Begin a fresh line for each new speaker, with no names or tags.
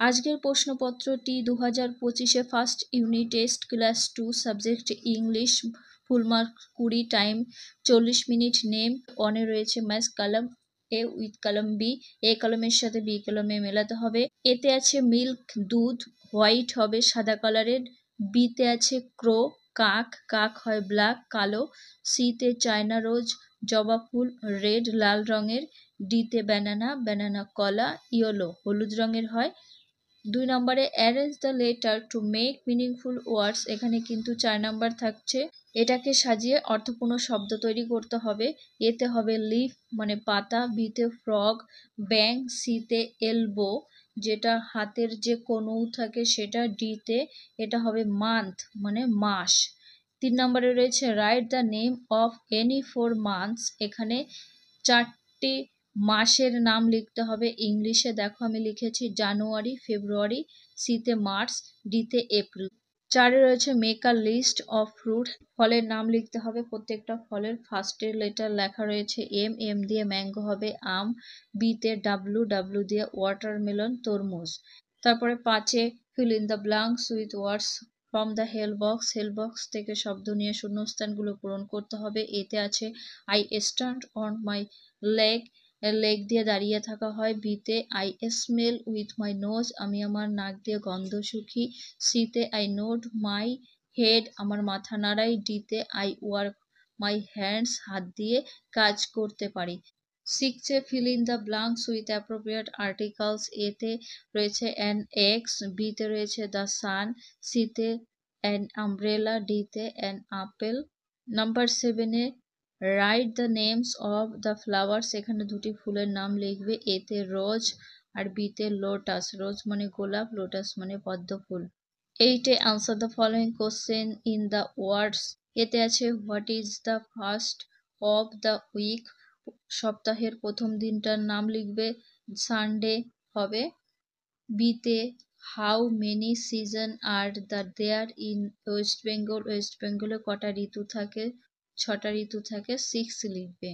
আজকের প্রশ্নপত্রটি 2025-এ first unit test class 2 subject English, full mark 20, time 40 minute. নেম 1-এ রয়েছে match column A with column B, A কলমের সাথে বি কলমে মেলাতে হবে। এতে আছে মিল্ক দুধ, হোয়াইট হবে সাদা কালারের। বিতে আছে ক্রো কাক, কাক হয় ব্ল্যাক কালো। সিতে চায়না রোজ জবা ফুল রেড লাল রঙের। ডিতে ব্যানানা, ব্যানানা কলা ইয়েলো হলুদ রঙের হয়। 2 নম্বরে arrange the letter to make meaningful ওয়ার্ডস, এখানে কিন্তু 4 নাম্বার থাকছে। এটাকে সাজিয়ে অর্থপূর্ণ শব্দ তৈরি করতে হবে। এতে হবে লিফ মানে পাতা, বিতে ফ্রগ ব্যাং, সিতে এলবো যেটা হাতের যে কনুই থাকে সেটা, ডিতে এটা হবে মান্থ মানে মাস। 3 নম্বরে রয়েছে write the name of any 4 months, এখানে 4টি মাসের নাম লিখতে হবে ইংলিশে। দেখো আমি লিখেছি জানুয়ারি, ফেব্রুয়ারি, সিতে মার্চ, ডিতে এপ্রিল। 4-এ রয়েছে make a list of fruit, ফলের নাম লিখতে হবে। প্রত্যেকটা ফলের ফার্স্টের লেটার লেখা রয়েছে এম, এম দিয়ে ম্যাঙ্গো হবে আম, বিতে ডাব্লু, ডাব্লু দিয়ে ওয়াটারমেলন তরমুজ। তারপরে 5-এ fill in the blanks with words from the help box, help box থেকে শব্দ নিয়ে শূন্যস্থানগুলো পূরণ করতে হবে। এতে আছে I stand on my leg, leg দিয়ে দাঁড়িয়ে থাকা হয়। বিতে I smell with my nose, আমি আমার নাক দিয়ে গন্ধ শুকি। সিতে আই নোড মাই হেড, আমার মাথা নাড়াই। ডিতে আই ওয়ার্ক মাই হ্যান্ডস, হাত দিয়ে কাজ করতে পারি। 6-এ fill in the blanks with appropriate articles, এতে রয়েছে অ্যান এক্স, বিতে রয়েছে দ্য সান, সিতে অ্যান আমব্রেলা, ডিতে অ্যান আপেল। নাম্বার 7-এ write the names of the flowers, এখানে 2টি ফুলের নাম লিখবে। এতে রোজ আর বিতে লোটাস, রোজ মানে গোলাপ, লোটাস মানে পদ্ম ফুল। 8-এ answer the following question in the words, এতে আছে what is the first of the week, সপ্তাহের প্রথম দিনটার নাম লিখবে, সানডে হবে। বিতে how many season are the there in West Bengal, West বেঙ্গলে কটা ঋতু থাকে, 6টা ঋতু থাকে, 6 লিখবে।